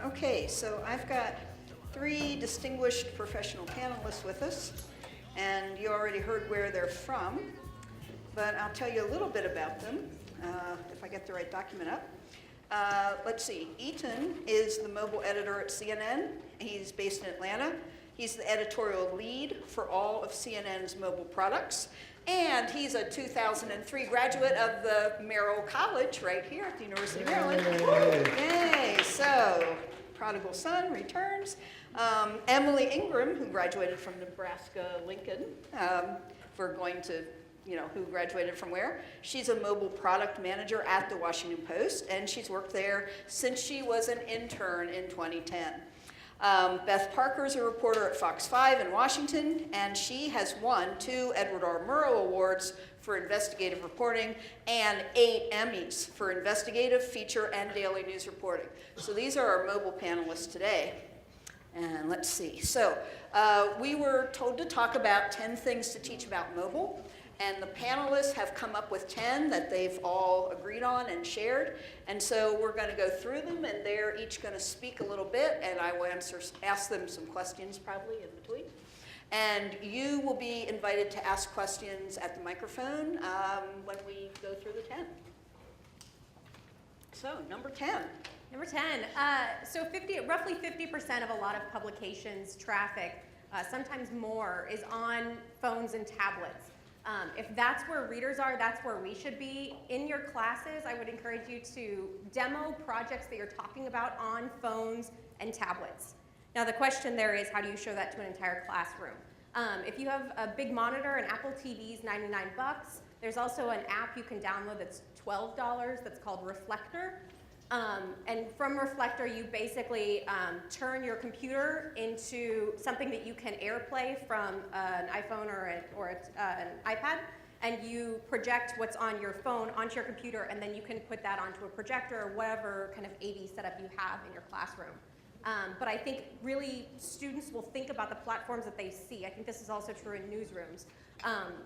Okay, so I've got three distinguished professional panelists with us, and you already heard where they're from, but I'll tell you a little bit about them, if I get the right document up. Let's see, Eaton is the mobile editor at CNN. He's based in Atlanta. He's the editorial lead for all of CNN's mobile products. And he's a 2003 graduate of the Merrill College right here at the University of Maryland. Yay! So, prodigal son returns. Emily Ingram, who graduated from Nebraska Lincoln, for going to, who graduated from where? She's a mobile product manager at the Washington Post, and she's worked there since she was an intern in 2010. Beth Parker is a reporter at Fox 5 in Washington, and she has won 2 Edward R. Murrow Awards for investigative reporting and 8 Emmys for investigative, feature, and daily news reporting. So these are our mobile panelists today. And let's see. So we were told to talk about 10 things to teach about mobile. And the panelists have come up with 10 that they've all agreed on and shared. And so we're going to go through them, and they're each going to speak a little bit, and I will ask them some questions probably in between. And you will be invited to ask questions at the microphone when we go through the 10. So, number 10. Number 10. So roughly 50% of a lot of publications' traffic, sometimes more, is on phones and tablets. If that's where readers are, that's where we should be. In your classes, I would encourage you to demo projects that you're talking about on phones and tablets. Now the question there is, how do you show that to an entire classroom? If you have a big monitor, an Apple TV is $99. There's also an app you can download that's $12 that's called Reflector. And from Reflector, you basically turn your computer into something that you can AirPlay from an iPhone or an iPad, and you project what's on your phone onto your computer, and then you can put that onto a projector or whatever kind of AV setup you have in your classroom. But I think really students will think about the platforms that they see. I think this is also true in newsrooms.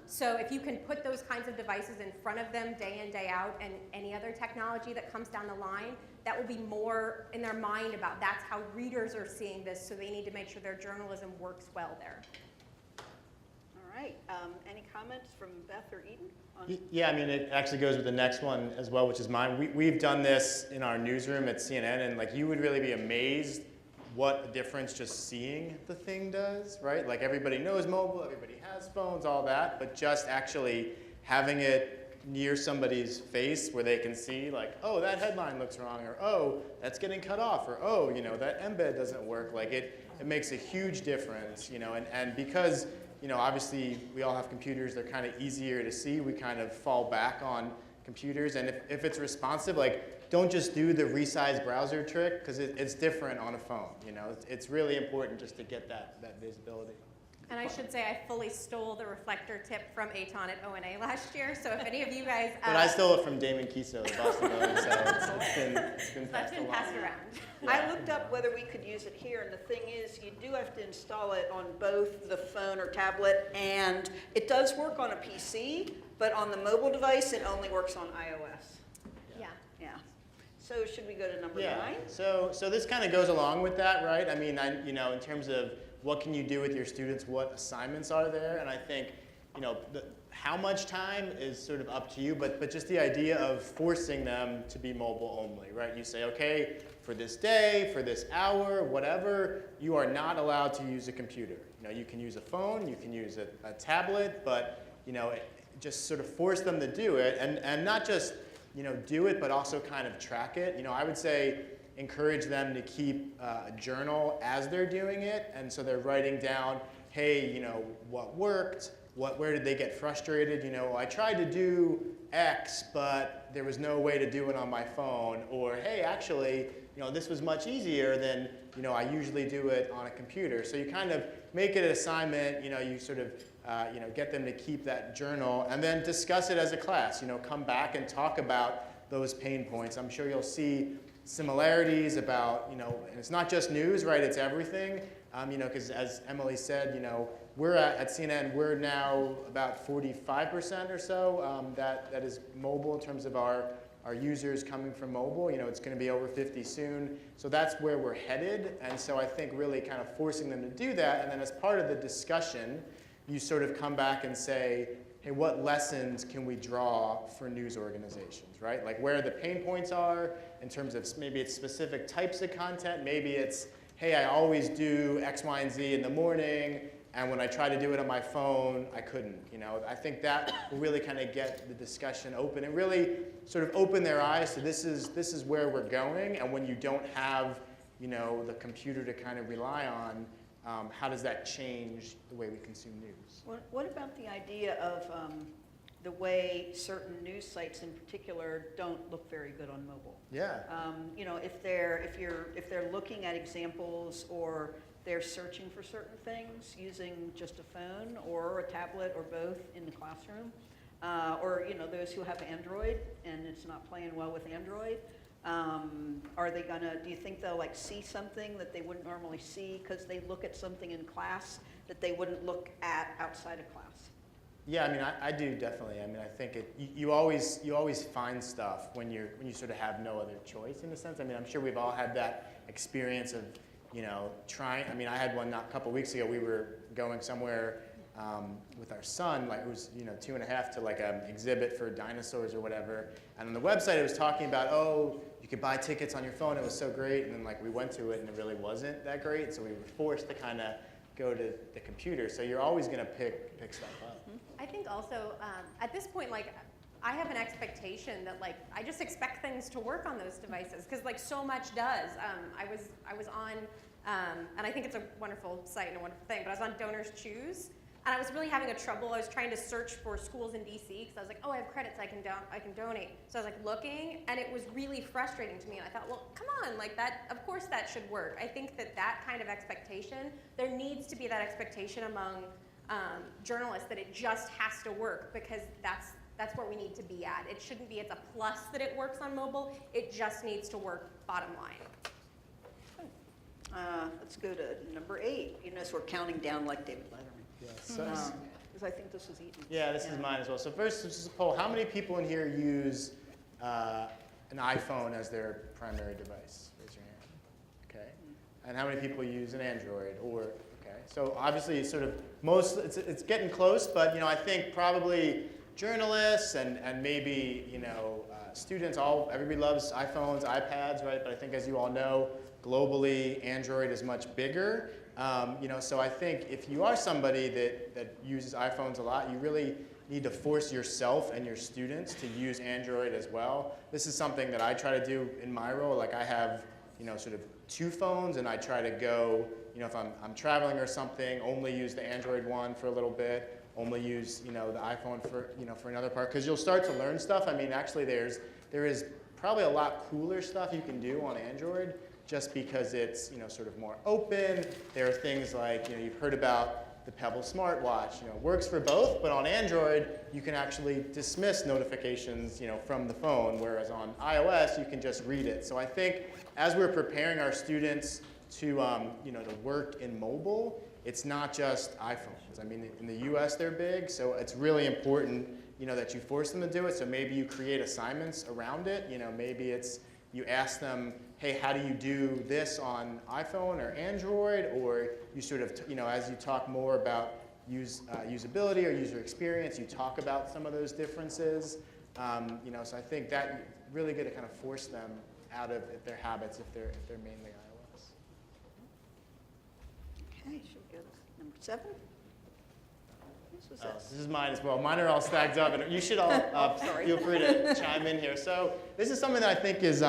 So if you can put those kinds of devices in front of them day in, day out, and any other technology that comes down the line, that will be more in their mind about that's how readers are seeing this, so they need to make sure their journalism works well there. All right. Any comments from Beth or Eden? Yeah, I mean, it actually goes with the next one as well, which is mine. We've done this in our newsroom at CNN, and you would really be amazed what a difference just seeing the thing does, right? Like everybody knows mobile, everybody has phones, all that, but just actually having it near somebody's face where they can see oh, that headline looks wrong, or oh, that's getting cut off, or oh, that embed doesn't work. It makes a huge difference, and because, obviously we all have computers, they're kind of easier to see, we kind of fall back on computers, and if it's responsive, don't just do the resize browser trick, because it's different on a phone. It's really important just to get that visibility. And I should say I fully stole the Reflector tip from Aton at ONA last year, so if any of you guys... But I stole it from Damon Kiso, the Boston Globe, so it's been passed around. Yeah. I looked up whether we could use it here, and the thing is, you do have to install it on both the phone or tablet, and it does work on a PC, but on the mobile device, it only works on iOS. Yeah. So should we go to number 9? So this kind of goes along with that, right? I mean, in terms of what can you do with your students, what assignments are there, and I think, how much time is sort of up to you, but just the idea of forcing them to be mobile only, right? You say, okay, for this day, for this hour, whatever, you are not allowed to use a computer. You can use a phone, you can use a tablet, but, just sort of force them to do it, and not just, do it, but also kind of track it. I would say encourage them to keep a journal as they're doing it, and so they're writing down, hey, what worked, where did they get frustrated? I tried to do X, but there was no way to do it on my phone, or hey, actually, this was much easier than, I usually do it on a computer. So you kind of make it an assignment, you sort of, get them to keep that journal, and then discuss it as a class. Come back and talk about those pain points. I'm sure you'll see similarities about, and it's not just news, right? It's everything. Because as Emily said, we're at CNN, we're now about 45% or so that is mobile in terms of our our users coming from mobile. You know, it's going to be over 50 soon. So that's where we're headed. And so I think really kind of forcing them to do that. And then as part of the discussion, you sort of come back and say, hey, what lessons can we draw for news organizations, right? Like where the pain points are in terms of maybe it's specific types of content. Maybe it's, hey, I always do X, Y, and Z in the morning, and when I try to do it on my phone, I couldn't. You know, I think that will really kind of get the discussion open and really sort of open their eyes to this is where we're going, and when you don't have, you know, the computer to kind of rely on, how does that change the way we consume news? What about the idea of the way certain news sites in particular don't look very good on mobile? Yeah. You know, if they're looking at examples or they're searching for certain things using just a phone or a tablet or both in the classroom, or you know, those who have Android and it's not playing well with Android. Are they gonna, do you think they'll like see something that they wouldn't normally see because they look at something in class that they wouldn't look at outside of class? Yeah, I mean, I do definitely. I mean, I think you always find stuff when you sort of have no other choice in a sense. I mean, I'm sure we've all had that experience of, you know, trying. I mean, I had one not a couple weeks ago. We were going somewhere with our son, like it was, you know, 2.5 to like an exhibit for dinosaurs or whatever. And on the website, it was talking about, oh, you could buy tickets on your phone. It was so great. And then like we went to it and it really wasn't that great. So we were forced to kind of go to the computer. So you're always going to pick stuff up. I think also at this point, like I have an expectation that like I just expect things to work on those devices because like so much does. I was on, and I think it's a wonderful site and a wonderful thing, but I was on Donors Choose. And I was really having a trouble. I was trying to search for schools in DC because I was like, oh, I have credits, I can donate. So I was like looking, and it was really frustrating to me. And I thought, well, come on, like that. Of course, that should work. I think that kind of expectation, there needs to be that expectation among journalists that it just has to work because that's where we need to be at. It shouldn't be it's a plus that it works on mobile. It just needs to work. Bottom line. Let's go to number 8. You notice we're counting down like David Letterman. Yes. Because I think this was eaten. Yeah, this is mine as well. So first, this is a poll. How many people in here use an iPhone as their primary device? Raise your hand. Okay. And how many people use an Android? Or okay. So obviously, it's sort of it's getting close, but you know, I think probably journalists and maybe you know students. Everybody loves iPhones, iPads, right? But I think as you all know, globally, Android is much bigger. You know, so I think if you are somebody that uses iPhones a lot, you really need to force yourself and your students to use Android as well. This is something that I try to do in my role. Like I have, you know, sort of 2 phones, and I try to go, you know, if I'm traveling or something, only use the Android one for a little bit, only use, you know, the iPhone for, you know, for another part, because you'll start to learn stuff. I mean, actually, there is probably a lot cooler stuff you can do on Android, just because it's, you know, sort of more open. There are things like, you know, you've heard about the Pebble smartwatch. You know, it works for both, but on Android, you can actually dismiss notifications, you know, from the phone, whereas on iOS, you can just read it. So I think as we're preparing our students to, you know, to work in mobile, it's not just iPhones. I mean, in the US, they're big, so it's really important, you know, that you force them to do it. So maybe you create assignments around it. You know, maybe it's, you ask them, hey, how do you do this on iPhone or Android? Or you sort of, you know, as you talk more about usability or user experience, you talk about some of those differences. You know, so I think that really good to kind of force them out of their habits if they're mainly iOS. Okay, should we go to number 7? This is mine as well. Mine are all stacked up, and you should all feel free to chime in here. So this is something that I think is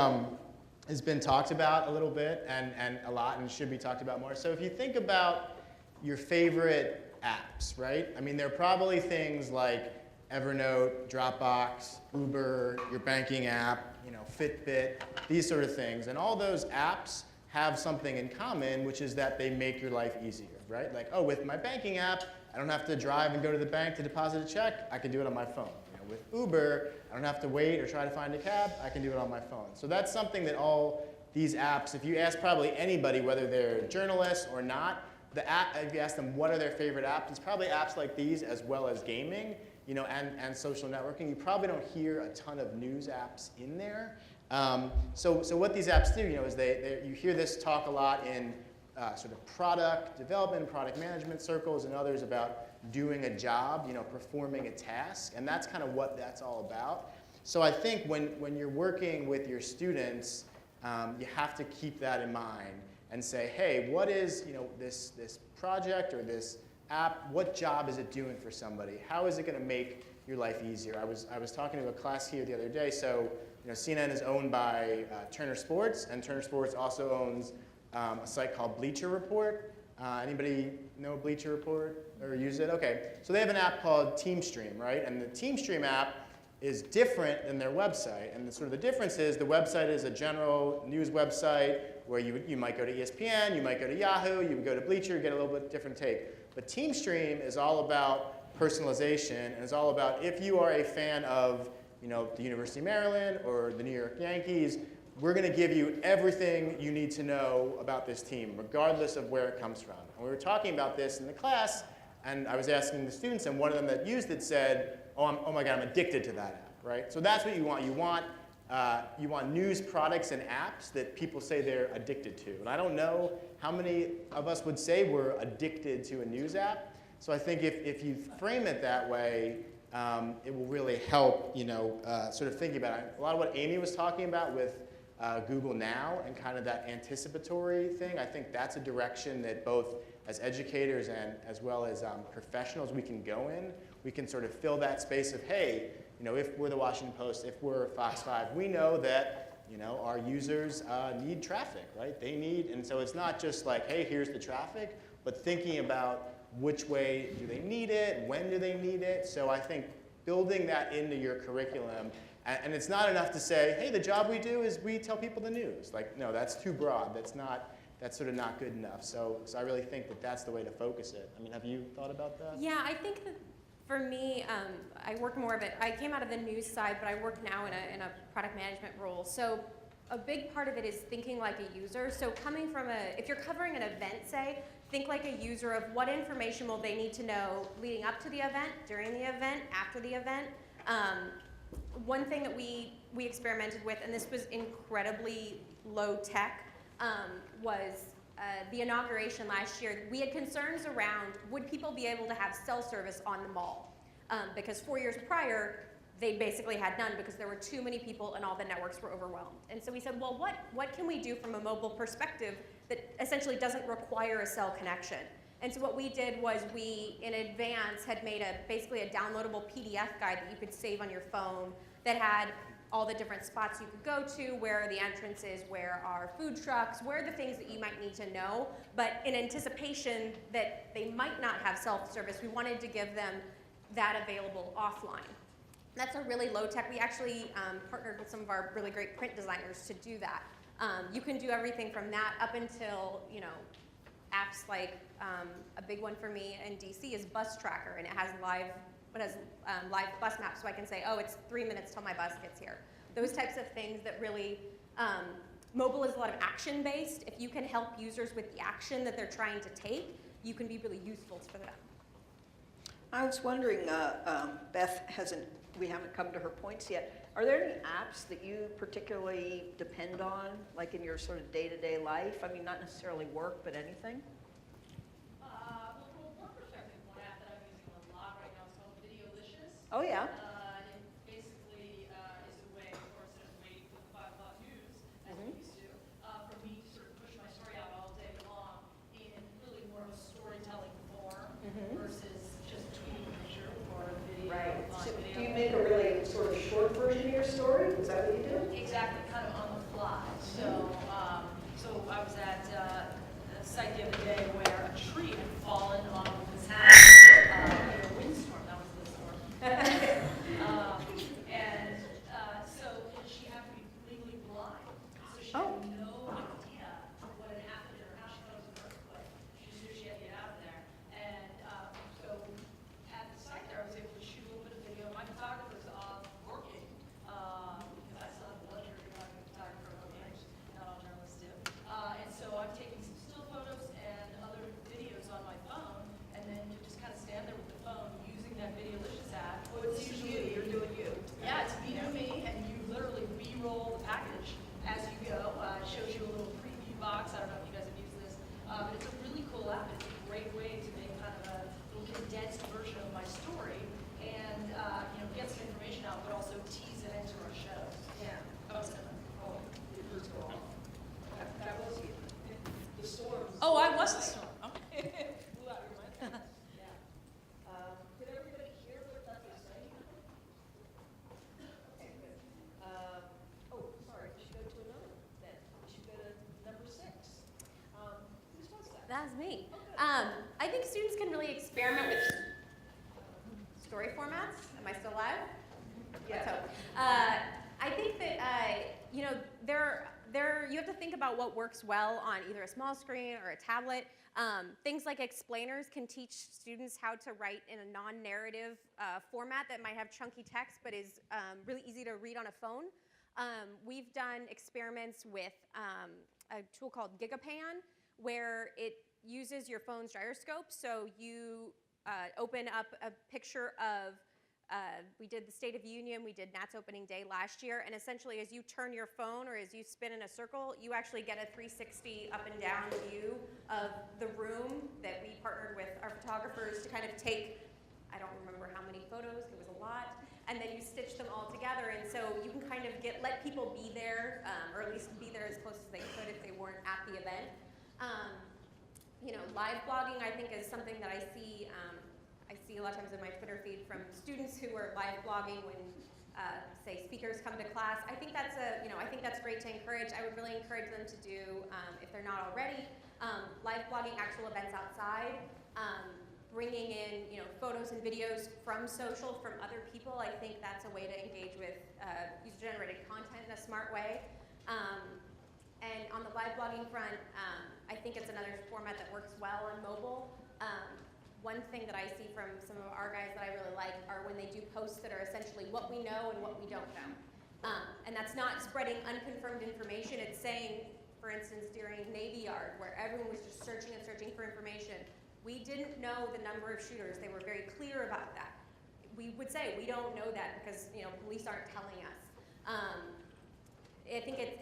has been talked about a little bit and a lot, and should be talked about more. So if you think about your favorite apps, right? I mean, there are probably things like Evernote, Dropbox, Uber, your banking app, you know, Fitbit, these sort of things, and all those apps have something in common, which is that they make your life easier, right? Like, oh, with my banking app, I don't have to drive and go to the bank to deposit a check. I can do it on my phone. You know, with Uber, I don't have to wait or try to find a cab. I can do it on my phone. So that's something that all these apps, if you ask probably anybody, whether they're journalists or not, the app, if you ask them what are their favorite apps, it's probably apps like these as well as gaming. and social networking. You probably don't hear a ton of news apps in there. So what these apps do, is you hear this talk a lot in sort of product development, product management circles, and others about doing a job, performing a task, and that's kind of what that's all about. So I think when you're working with your students, you have to keep that in mind and say, hey, what is this project or this app? What job is it doing for somebody? How is it going to make your life easier? I was talking to a class here the other day. So CNN is owned by Turner Sports, and Turner Sports also owns a site called Bleacher Report. Anybody know Bleacher Report or use it? Okay, so they have an app called TeamStream, right? And the TeamStream app is different than their website. And the difference is the website is a general news website where you might go to ESPN, you might go to Yahoo, you would go to Bleacher, get a little bit different take. But TeamStream is all about personalization, and it's all about if you are a fan of the University of Maryland or the New York Yankees, we're going to give you everything you need to know about this team, regardless of where it comes from. And we were talking about this in the class, and I was asking the students, and one of them that used it said, oh my God, I'm addicted to that app, right? So that's what you want. You want news products and apps that people say they're addicted to. And I don't know how many of us would say we're addicted to a news app. So I think if you frame it that way, it will really help, sort of thinking about it. A lot of what Amy was talking about with Google Now and kind of that anticipatory thing, I think that's a direction that both as educators and as well as professionals we can go in. We can sort of fill that space of, hey, if we're the Washington Post, if we're Fox 5, we know that our users need traffic, right? They need, and so it's not just like, hey, here's the traffic, but thinking about which way do they need it, when do they need it. So I think building that into your curriculum, and it's not enough to say, hey, the job we do is we tell people the news. Like, no, that's too broad. That's sort of not good enough. So I really think that that's the way to focus it. I mean, have you thought about that? Yeah, I think that for me, I work more of it. I came out of the news side, but I work now in a product management role. So a big part of it is thinking like a user. So coming from if you're covering an event, say, think like a user of what information will they need to know leading up to the event, during the event, after the event. One thing that we experimented with, and this was incredibly low tech, was the inauguration last year. We had concerns around would people be able to have cell service on the mall? Because 4 years prior, they basically had none because there were too many people and all the networks were overwhelmed. And so we said, well, what can we do from a mobile perspective that essentially doesn't require a cell connection? And so what we did was we, in advance, had made basically a downloadable PDF guide that you could save on your phone that had all the different spots you could go to, where are the entrances, where are food trucks, where are the things that you might need to know. But in anticipation that they might not have self-service, we wanted to give them that available offline. That's a really low tech. We actually partnered with some of our really great print designers to do that. You can do everything from that up until, apps like a big one for me in DC is Bus Tracker, and it has live bus maps, so I can say, oh, it's 3 minutes till my bus gets here. Those types of things that really, mobile is a lot of action-based. If you can help users with the action that they're trying to take, you can be really useful for them. I was wondering, Beth we haven't come to her points yet. Are there any apps that you particularly depend on, like in your sort of day-to-day life? I mean, not necessarily work, but anything? Well, from a work perspective, one app that I'm using a lot right now is called Videolicious. Oh, yeah. And it basically is a way, of course, there's waiting for the 5 o'clock news, as we used to, for me to sort of push my story out all day long in really more of a storytelling form versus just tweeting a picture or a video. Right. So Video. do you make a really sort of short version of your story? Is that what you do? Exactly, kind of on the fly. So, I was at a site the other day where a tree had fallen on this house in a windstorm. That was the storm. So she happened to be legally blind, so she had no idea what had happened to her house. She thought it was an earthquake. She just knew she had to get out of there. And so at the site there, I was able to shoot a little bit of video. My photographer's working because I still have the luxury of having a photographer on the edge. Not all journalists do. And so I'm taking some still photos and have to think about what works well on either a small screen or a tablet. Things like explainers can teach students how to write in a non-narrative format that might have chunky text but is really easy to read on a phone. We've done experiments with a tool called GigaPan, where it uses your phone's gyroscope. So you open up a picture of, we did the State of the Union, we did Nat's opening day last year, and essentially as you turn your phone or as you spin in a circle, you actually get a 360 up and down view of the room that we partnered with our photographers to kind of take, I don't remember how many photos, it was a lot, and then you stitch them all together, and so you can kind of let people be there, or at least be there as close as they could if they weren't at the event. You know, live blogging I think is something that I see a lot of times in my Twitter feed from students who are live blogging when, say, speakers come to class. I think that's I think that's great to encourage. I would really encourage them to do, if they're not already, live blogging actual events outside, bringing in, photos and videos from social, from other people. I think that's a way to engage with user-generated content in a smart way. And on the live blogging front, I think it's another format that works well on mobile. One thing that I see from some of our guys that I really like are when they do posts that are essentially what we know and what we don't know. And that's not spreading unconfirmed information. It's saying, for instance, during Navy Yard, where everyone was just searching and searching for information, we didn't know the number of shooters. They were very clear about that. We would say, we don't know that because police aren't telling us. I think it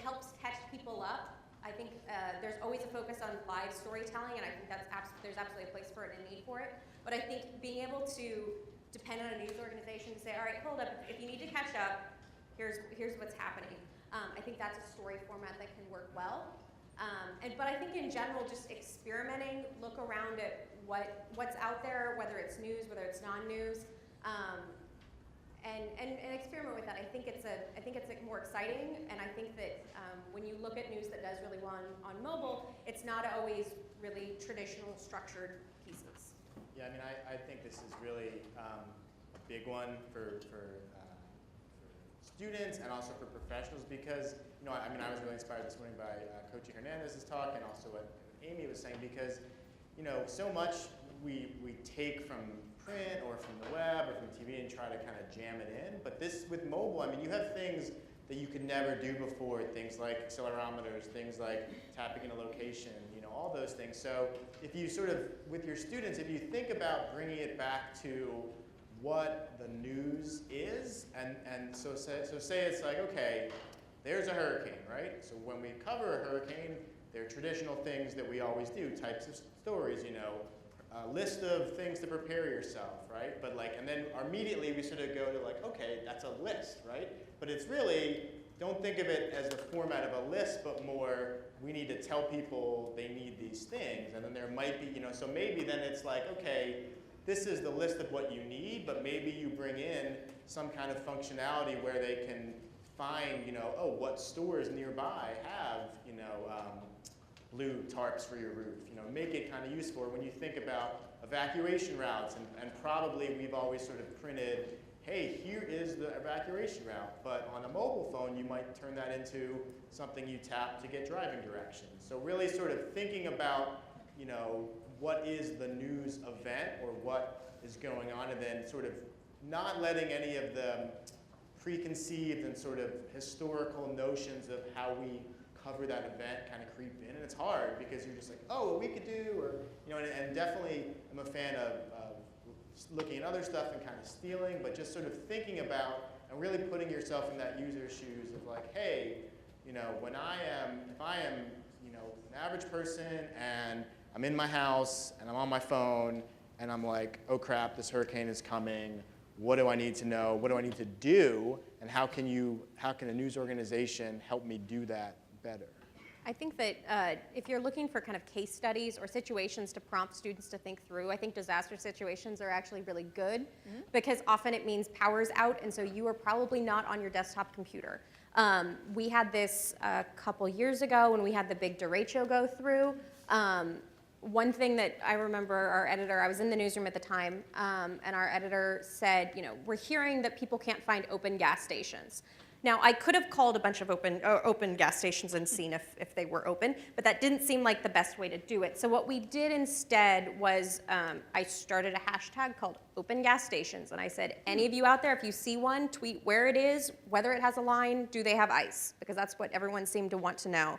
helps catch people up. I think there's always a focus on live storytelling, and I think there's absolutely a place for it and a need for it. But I think being able to depend on a news organization to say, all right, hold up, if you need to catch up, here's what's happening. I think that's a story format that can work well. But I think in general, just experimenting, look around at what's out there, whether it's news, whether it's non-news, and experiment with that. I think it's more exciting, and I think that when you look at news that does really well on mobile, it's not always really traditional structured pieces. Yeah, I mean, I think this is really a big one for students and also for professionals because, I was really inspired this morning by Coach Hernandez's talk and also what Amy was saying because, so much we take from print or from the web or from TV and try to kind of jam it in. But this, with mobile, you have things that you could never do before, things like accelerometers, things like tapping in a location, all those things. So if you sort of, with your students, if you think about bringing it back to what the news is, and so say it's like, okay, there's a hurricane, right? So when we cover a hurricane, there are traditional things that we always do, types of stories, a list of things to prepare yourself, right? But and then immediately we sort of go to okay, that's a list, right? But it's really, don't think of it as the format of a list, but more, we need to tell people they need these things. And then there might be, so maybe then it's like, okay, this is the list of what you need, but maybe you bring in some kind of functionality where they can find, oh, what stores nearby have, blue tarps for your roof. Make it kind of useful. When you think about evacuation routes, and probably we've always sort of printed, hey, here is the evacuation route. But on a mobile phone, you might turn that into something you tap to get driving directions. So really sort of thinking about, what is the news event or what is going on, and then sort of not letting any of the preconceived and sort of historical notions of how we cover that event kind of creep in. And it's hard because you're just like, oh, what we could do, or, and definitely I'm a fan of looking at other stuff and kind of stealing, but just sort of thinking about and really putting yourself in that user's shoes of like, hey, if I am, an average person and I'm in my house and I'm on my phone and I'm like, oh crap, this hurricane is coming. What do I need to know? What do I need to do? And how can a news organization help me do that better? I think that if you're looking for kind of case studies or situations to prompt students to think through, I think disaster situations are actually really good because often it means power's out, and so you are probably not on your desktop computer. We had this a couple years ago when we had the big derecho go through. One thing that I remember our editor, I was in the newsroom at the time, and our editor said, we're hearing that people can't find open gas stations. Now, I could have called a bunch of open gas stations and seen if they were open, but that didn't seem like the best way to do it. So what we did instead was I started a hashtag called Open Gas Stations, and I said, any of you out there, if you see one, tweet where it is, whether it has a line, do they have ice? Because that's what everyone seemed to want to know.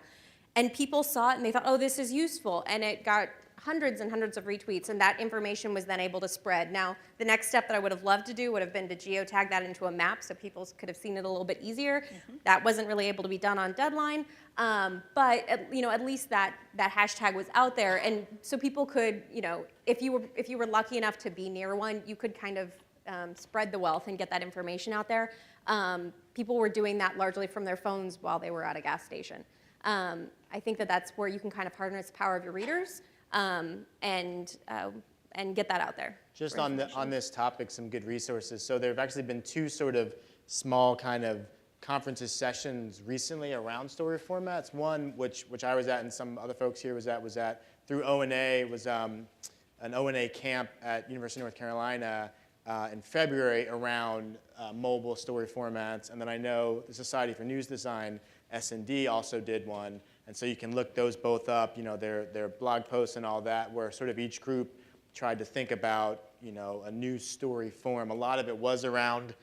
And people saw it and they thought, oh, this is useful, and it got hundreds and hundreds of retweets, and that information was then able to spread. Now, the next step that I would have loved to do would have been to geotag that into a map so people could have seen it a little bit easier. That wasn't really able to be done on deadline, but at least that hashtag was out there, and so people could, if you were lucky enough to be near one, you could kind of spread the wealth and get that information out there. People were doing that largely from their phones while they were at a gas station. I think that's where you can kind of harness the power of your readers. And get that out there. Just on this topic, some good resources. So there have actually been two sort of small kind of conferences, sessions recently around story formats. One, which I was at and some other folks here was at through O&A, was an O&A camp at University of North Carolina in February around mobile story formats. And then I know the Society for News Design, S&D, also did one. And so you can look those both up, their blog posts and all that, where sort of each group tried to think about, a new story form. A lot of it was around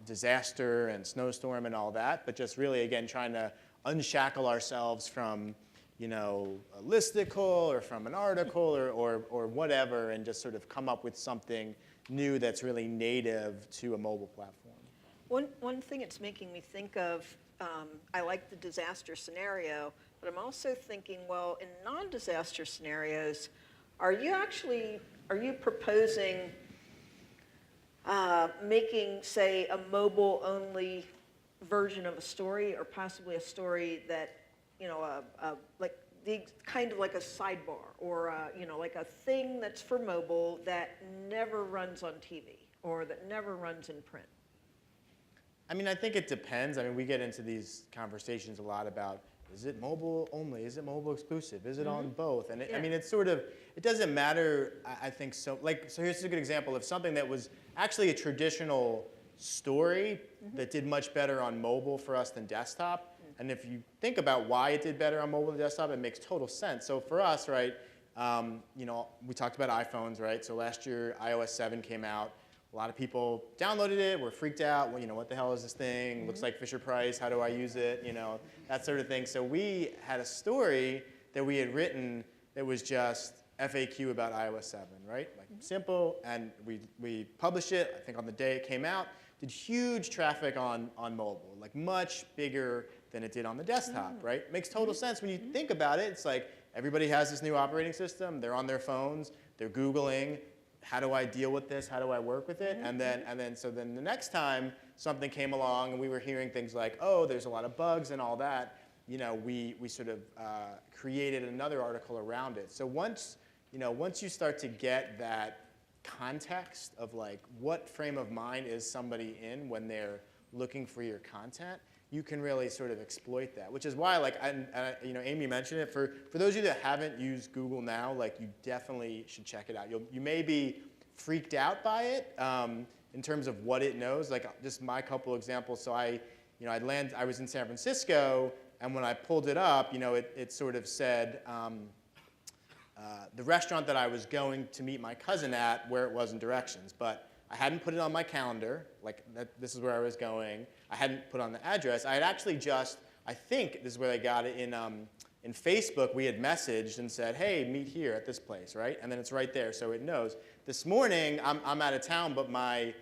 disaster and snowstorm and all that, but just really, again, trying to unshackle ourselves from, a listicle or from an article or whatever, and just sort of come up with something new that's really native to a mobile platform. One thing it's making me think of, I like the disaster scenario, but I'm also thinking, well, in non-disaster scenarios, are you proposing making, say, a mobile-only version of a story, or possibly a story that, kind of like a sidebar, or like a thing that's for mobile that never runs on TV, or that never runs in print? I mean, I think it depends. I mean, we get into these conversations a lot about, is it mobile only? Is it mobile exclusive? Is it on both? And I mean, it's sort of, it doesn't matter, I think, so here's a good example of something that was actually a traditional story that did much better on mobile for us than desktop. And if you think about why it did better on mobile than desktop, it makes total sense. So for us, right, we talked about iPhones, right? So last year, iOS 7 came out. A lot of people downloaded it, were freaked out. Well, what the hell is this thing? Looks like Fisher-Price. How do I use it? That sort of thing. So we had a story that we had written that was just FAQ about iOS 7, right? Like simple, and we published it, I think on the day it came out. Did huge traffic on mobile, like much bigger than it did on the desktop, right? Makes total sense when you think about it. It's like everybody has this new operating system. They're on their phones. They're Googling. How do I deal with this? How do I work with it? And then so the next time something came along and we were hearing things like, oh, there's a lot of bugs and all that, we sort of created another article around it. So once you start to get that context of like what frame of mind is somebody in when they're looking for your content, you can really sort of exploit that, which is why, Amy mentioned it. For those of you that haven't used Google Now, you definitely should check it out. You may be freaked out by it in terms of what it knows. Just my couple examples. So I was in San Francisco, and when I pulled it up, it sort of said the restaurant that I was going to meet my cousin at, where it was in directions, but I hadn't put it on my calendar, this is where I was going. I hadn't put on the address. I had actually I think this is where they got it, in Facebook, we had messaged and said, hey, meet here at this place, right? And then it's right there, so it knows. This morning, I'm out of town, but my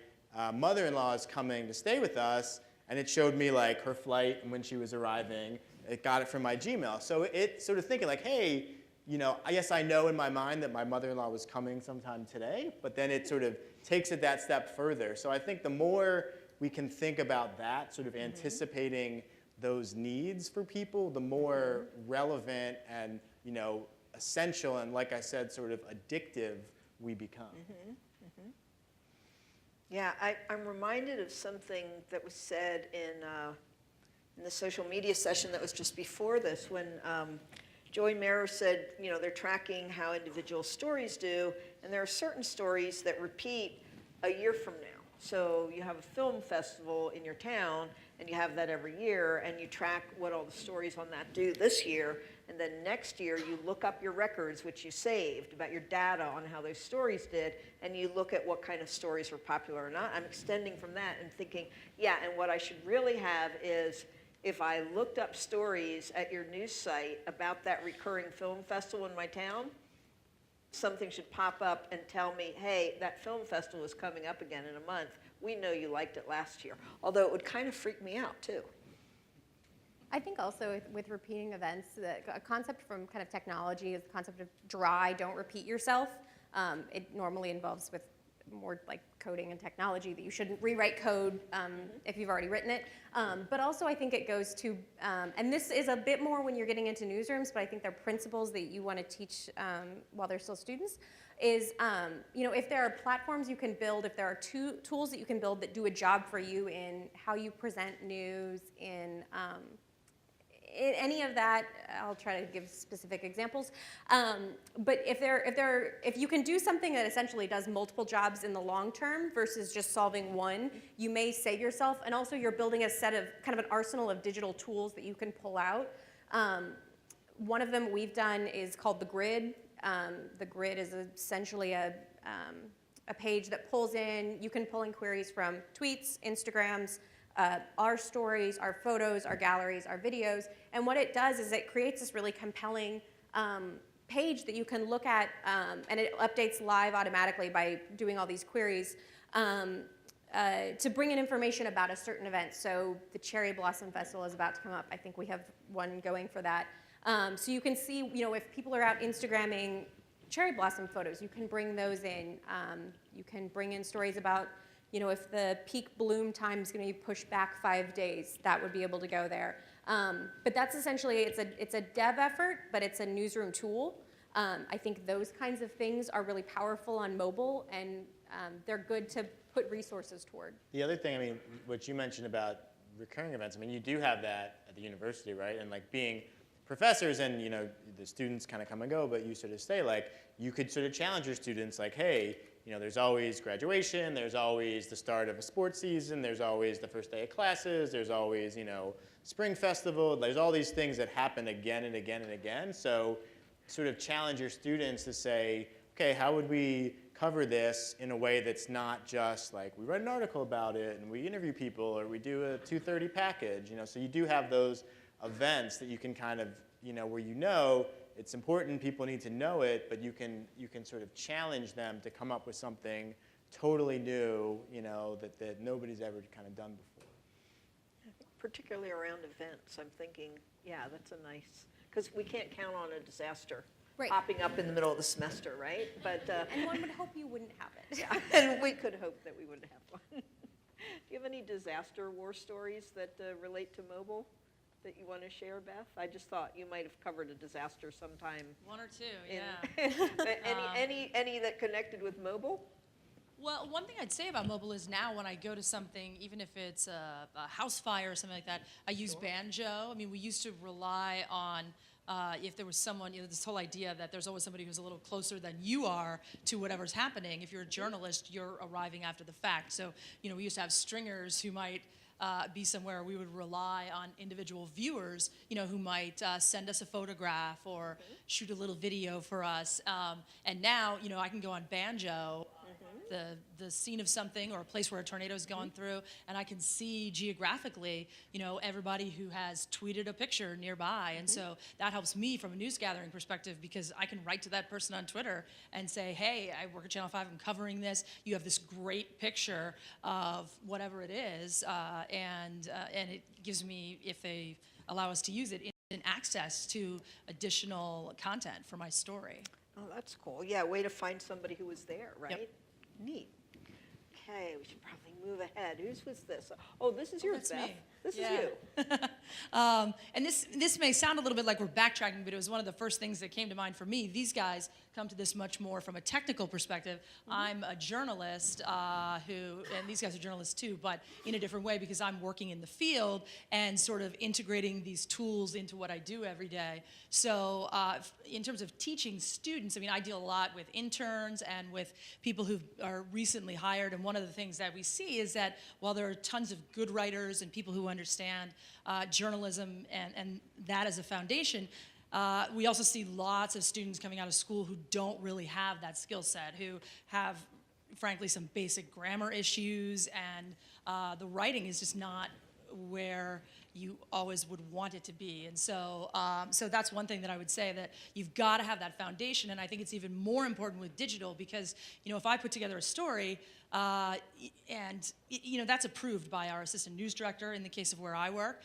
mother-in-law is coming to stay with us, and it showed me her flight and when she was arriving. It got it from my Gmail. So it's sort of thinking hey, I guess I know in my mind that my mother-in-law was coming sometime today, but then it sort of takes it that step further. So I think the more we can think about that, sort of anticipating those needs for people, the more relevant and essential and, like I said, sort of addictive we become. Yeah, I'm reminded of something that was said in the social media session that was just before this, when Joy Mayer said, they're tracking how individual stories do, and there are certain stories that repeat a year from now, So you have a film festival in your town, and you have that every year, and you track what all the stories on that do this year, and then next year you look up your records, which you saved, about your data on how those stories did, and you look at what kind of stories were popular or not. I'm extending from that and thinking, yeah, and what I should really have is, if I looked up stories at your news site about that recurring film festival in my town, something should pop up and tell me, hey, that film festival is coming up again in a month. We know you liked it last year. Although it would kind of freak me out, too. I think also with repeating events, a concept from kind of technology is the concept of dry, don't repeat yourself. It normally involves with more like coding and technology that you shouldn't rewrite code if you've already written it. But also I think it goes to, and this is a bit more when you're getting into newsrooms, but I think they're principles that you want to teach while they're still students, is if there are platforms you can build, if there are tools that you can build that do a job for you in how you present news, in any of that, I'll try to give specific examples. But if you can do something that essentially does multiple jobs in the long term versus just solving one, you may save yourself. And also you're building a set of kind of an arsenal of digital tools that you can pull out. One of them we've done is called the Grid. The Grid is essentially a page that pulls in. You can pull in queries from tweets, Instagrams, our stories, our photos, our galleries, our videos, and what it does is it creates this really compelling page that you can look at, and it updates live automatically by doing all these queries to bring in information about a certain event. So the Cherry Blossom Festival is about to come up. I think we have one going for that. So you can see, if people are out Instagramming cherry blossom photos, you can bring those in. You can bring in stories about if the peak bloom time is going to be pushed back 5 days, that would be able to go there. But that's essentially, it's a dev effort, but it's a newsroom tool. I think those kinds of things are really powerful on mobile, and they're good to put resources toward. The other thing, what you mentioned about recurring events, you do have that at the university, right? And like being professors and, the students kind of come and go, but you sort of stay, you could sort of challenge your students, hey, there's always graduation, there's always the start of a sports season, there's always the first day of classes, there's always, spring festival, there's all these things that happen again and again and again. So sort of challenge your students to say, okay, how would we cover this in a way that's not just we write an article about it and we interview people or we do a 2:30 package, so you do have those events that you can kind of, where it's important, people need to know it, but you can sort of challenge them to come up with something totally new, that nobody's ever kind of done before. I think particularly around events, I'm thinking, yeah, that's a nice, because we can't count on a disaster popping up in the middle of the semester, right? But and one would hope you wouldn't have it. Yeah, and we could hope that we wouldn't have one. Do you have any disaster war stories that relate to mobile that you want to share, Beth? I just thought you might have covered a disaster sometime. One or two, yeah. Any that connected with mobile? Well, one thing I'd say about mobile is now when I go to something, even if it's a house fire or something like that, I use Banjo. We used to rely on if there was someone, this whole idea that there's always somebody who's a little closer than you are to whatever's happening. If you're a journalist, you're arriving after the fact. So, we used to have stringers who might be somewhere we would rely on individual viewers, who might send us a photograph or shoot a little video for us. And now, I can go on Banjo, the scene of something or a place where a tornado is going through, and I can see geographically, everybody who has tweeted a picture nearby. And so that helps me from a news gathering perspective because I can write to that person on Twitter and say, hey, I work at Channel 5, I'm covering this. You have this great picture of whatever it is, and it gives me, if they allow us to use it, in access to additional content for my story. Oh, that's cool. Yeah, way to find somebody who was there, right? Yep. Neat. Okay, we should probably move ahead. Whose was this? Oh, this is yours, That's Beth. me. This is Yeah. you. And this may sound a little bit like we're backtracking, but it was one of the first things that came to mind for me. These guys come to this much more from a technical perspective. I'm a journalist and these guys are journalists too, but in a different way because I'm working in the field and sort of integrating these tools into what I do every day. So in terms of teaching students, I mean, I deal a lot with interns and with people who are recently hired, and one of the things that we see is that while there are tons of good writers and people who understand journalism and that as a foundation, we also see lots of students coming out of school who don't really have that skill set, who have, frankly, some basic grammar issues, and the writing is just not where you always would want it to be. And so, so that's one thing that I would say, that you've got to have that foundation, and I think it's even more important with digital because, you know, if I put together a story, and you know, that's approved by our assistant news director in the case of where I work.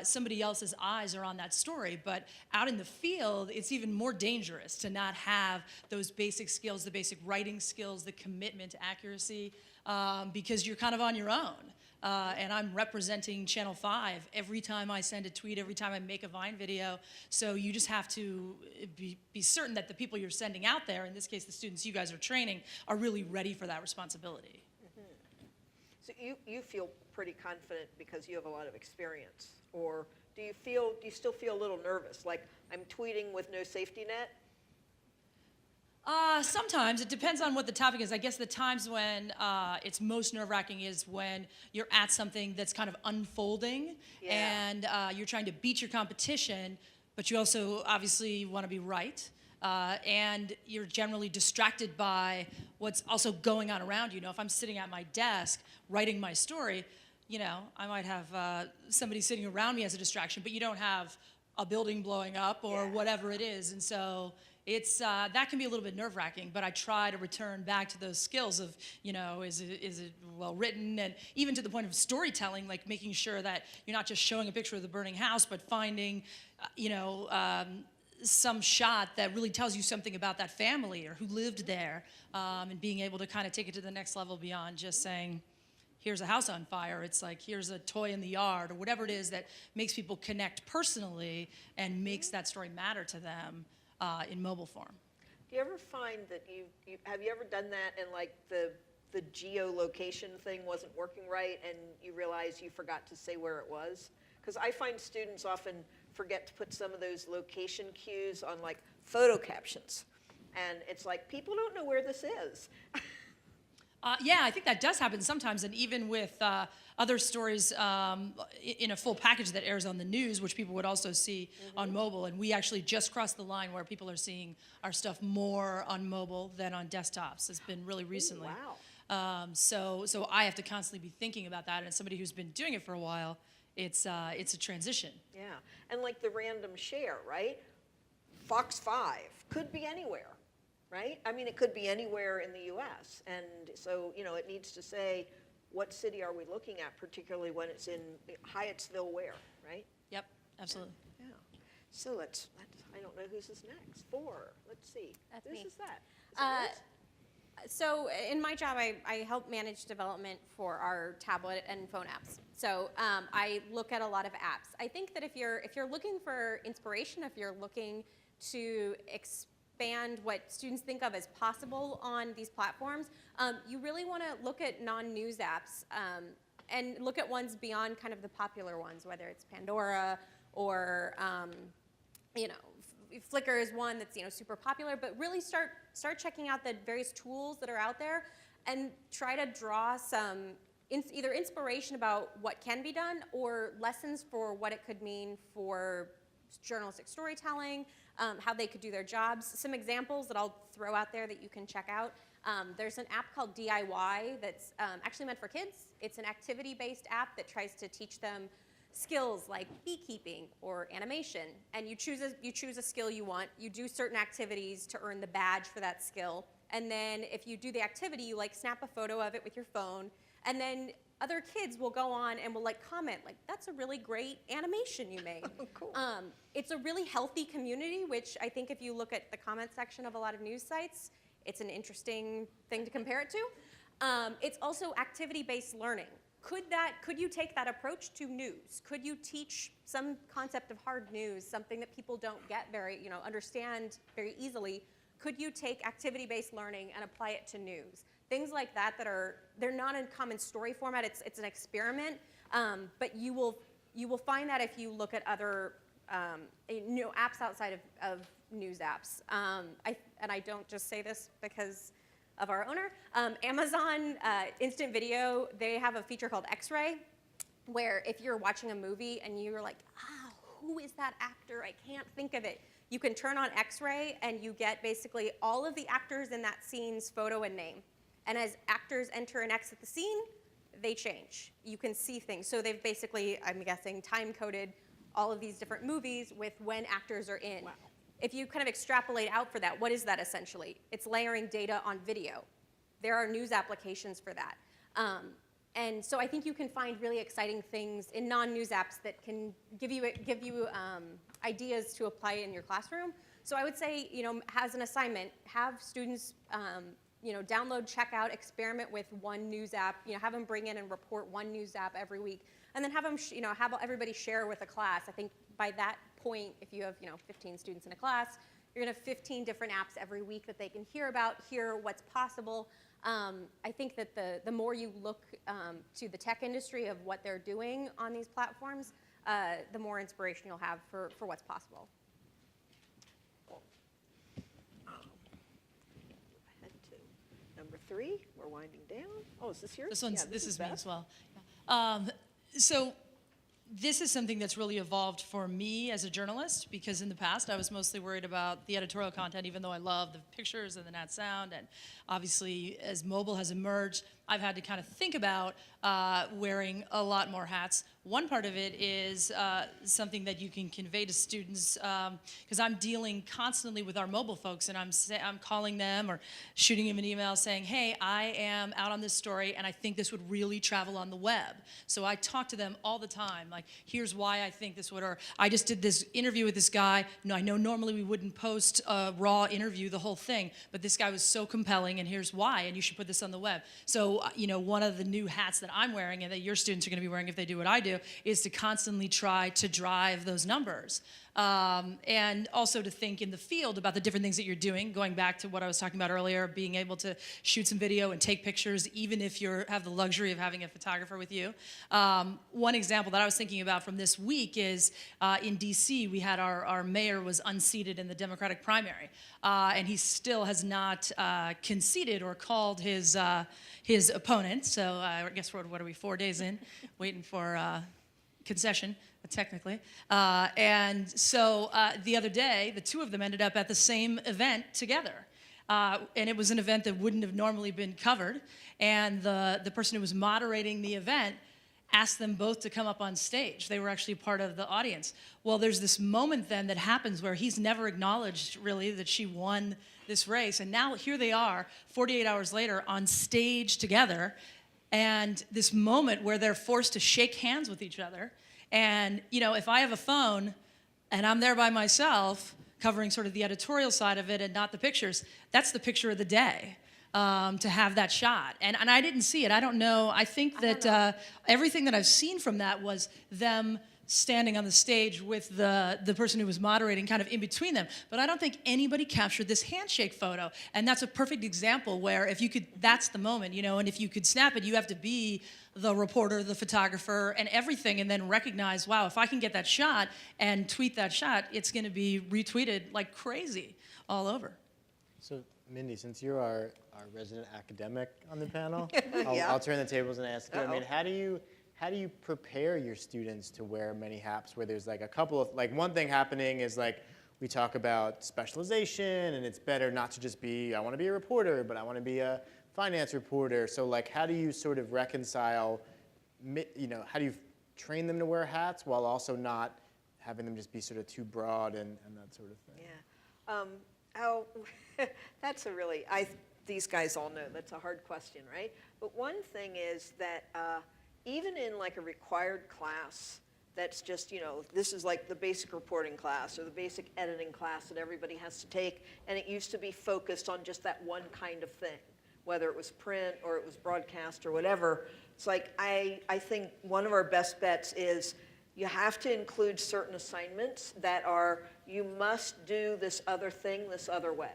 Somebody else's eyes are on that story, but out in the field, it's even more dangerous to not have those basic skills, the basic writing skills, the commitment to accuracy, because you're kind of on your own. And I'm representing Channel 5 every time I send a tweet, every time I make a Vine video. So you just have to be certain that the people you're sending out there, in this case the students you guys are training, are really ready for that responsibility. Mm-hmm. So you feel pretty confident because you have a lot of experience, or do you still feel a little nervous, like I'm tweeting with no safety net? Sometimes. It depends on what the topic is. I guess the times when it's most nerve-wracking is when you're at something that's kind of unfolding, and you're trying to beat your competition, but you also obviously want to be right, and you're generally distracted by what's also going on around you. You know, if I'm sitting at my desk writing my story, you know, I might have somebody sitting around me as a distraction, but you don't have a building blowing up or whatever it is, and so it's that can be a little bit nerve-wracking, but I try to return back to those skills of, you know, is it well written, and even to the point of storytelling, like making sure that you're not just showing a picture of the burning house, but finding, you know, some shot that really tells you something about that family or who lived there, and being able to kind of take it to the next level beyond just saying, here's a house on fire. It's like, here's a toy in the yard, or whatever it is that makes people connect personally and makes that story matter to them. In mobile form. Do you ever find that have you ever done that and like the geolocation thing wasn't working right and you realize you forgot to say where it was? Because I find students often forget to put some of those location cues on like photo captions. And it's like, people don't know where this is. Yeah, I think that does happen sometimes, and even with other stories in a full package that airs on the news, which people would also see on mobile. And we actually just crossed the line where people are seeing our stuff more on mobile than on desktops. It's been really recently. Ooh, wow. So I have to constantly be thinking about that, and as somebody who's been doing it for a while, it's a transition. Yeah, and like the random share, right? Fox 5 could be anywhere. Right? I mean, it could be anywhere in the U.S. And so, you know, it needs to say, what city are we looking at, particularly when it's in Hyattsville where, right? Yep, absolutely. Yeah. So let's I don't know whose is next. 4. Let's see. That's Whose me. is that? Is that yours? So in my job, I help manage development for our tablet and phone apps. So I look at a lot of apps. I think that if you're looking for inspiration, if you're looking to expand what students think of as possible on these platforms, you really want to look at non-news apps and look at ones beyond kind of the popular ones, whether it's Pandora or you know, Flickr is one that's, you know, super popular, but really start checking out the various tools that are out there and try to draw some either inspiration about what can be done or lessons for what it could mean for journalistic storytelling, how they could do their jobs. Some examples that I'll throw out there that you can check out. There's an app called DIY that's actually meant for kids. It's an activity-based app that tries to teach them skills like beekeeping or animation. And you choose a skill you want. You do certain activities to earn the badge for that skill. And then if you do the activity, you like snap a photo of it with your phone. And then other kids will go on and will like comment, like, that's a really great animation you made. Oh, cool. It's a really healthy community, which I think if you look at the comment section of a lot of news sites, it's an interesting thing to compare it to. It's also activity-based learning. Could you take that approach to news? Could you teach some concept of hard news, something that people don't get understand very easily? Could you take activity-based learning and apply it to news? Things like that they're not in common story format. It's an experiment, but you will find that if you look at other apps outside of news apps. And I don't just say this because of our owner. Amazon Instant Video, they have a feature called X-Ray, where if you're watching a movie and you're like, who is that actor? I can't think of it. You can turn on X-Ray and you get basically all of the actors in that scene's photo and name. And as actors enter and exit the scene, they change. You can see things. So they've basically, I'm guessing, time-coded all of these different movies with when actors are in. Wow. If you kind of extrapolate out for that, what is that essentially? It's layering data on video. There are news applications for that. And so I think you can find really exciting things in non-news apps that can give you ideas to apply in your classroom. So I would say, as an assignment, have students, download, check out, experiment with one news app. Have them bring in and report one news app every week, and then have them, have everybody share with a class. I think by that point, if you have, 15 students in a class, you're gonna have 15 different apps every week that they can hear about, hear what's possible. I think that the more you look to the tech industry of what they're doing on these platforms, the more inspiration you'll have for what's possible. Ahead to number 3. We're winding down. Oh, is this yours? This is me Beth. as well. So this is something that's really evolved for me as a journalist, because in the past I was mostly worried about the editorial content, even though I love the pictures and the nat sound. And obviously, as mobile has emerged, I've had to kind of think about wearing a lot more hats. One part of it is something that you can convey to students, because I'm dealing constantly with our mobile folks, and I'm calling them or shooting them an email saying, hey, I am out on this story, and I think this would really travel on the web. So I talk to them all the time, like, here's why I think this would, or I just did this interview with this guy. No, I know normally we wouldn't post a raw interview, the whole thing, but this guy was so compelling, and here's why, and you should put this on the web. So, one of the new hats that I'm wearing and that your students are going to be wearing if they do what I do is to constantly try to drive those numbers. And also to think in the field about the different things that you're doing, going back to what I was talking about earlier, being able to shoot some video and take pictures, even if you have the luxury of having a photographer with you. One example that I was thinking about from this week is in DC, we had our mayor was unseated in the Democratic primary, and he still has not conceded or called his opponent. So I guess what are we, 4 days in, waiting for concession, technically. And so the other day, the two of them ended up at the same event together. And it was an event that wouldn't have normally been covered. And the person who was moderating the event asked them both to come up on stage. They were actually part of the audience. Well, there's this moment then that happens where he's never acknowledged, really, that she won this race. And now here they are, 48 hours later, on stage together. And this moment where they're forced to shake hands with each other. And, if I have a phone and I'm there by myself, covering sort of the editorial side of it and not the pictures, that's the picture of the day, to have that shot. And I didn't see it. I don't know. I think that everything that I've seen from that was them standing on the stage with the person who was moderating kind of in between them. But I don't think anybody captured this handshake photo. And that's a perfect example where if you could, that's the moment, and if you could snap it, you have to be the reporter, the photographer, and everything, and then recognize, wow, if I can get that shot and tweet that shot, it's going to be retweeted like crazy all over. So, Mindy, since you're our resident academic on the panel, Yeah. I'll turn the tables and ask you. I mean, Uh-oh. how do you prepare your students to wear many hats? Where there's like a couple of one thing happening is we talk about specialization, and it's better not to just be I want to be a reporter, but I want to be a finance reporter. So how do you sort of reconcile, how do you train them to wear hats while also not having them just be sort of too broad and that sort of thing? Yeah. That's a really, these guys all know that's a hard question, right? But one thing is that even in a required class, that's just, this is like the basic reporting class or the basic editing class that everybody has to take, and it used to be focused on just that one kind of thing. whether it was print or it was broadcast or whatever. It's like, I think one of our best bets is you have to include certain assignments that are, you must do this other thing this other way.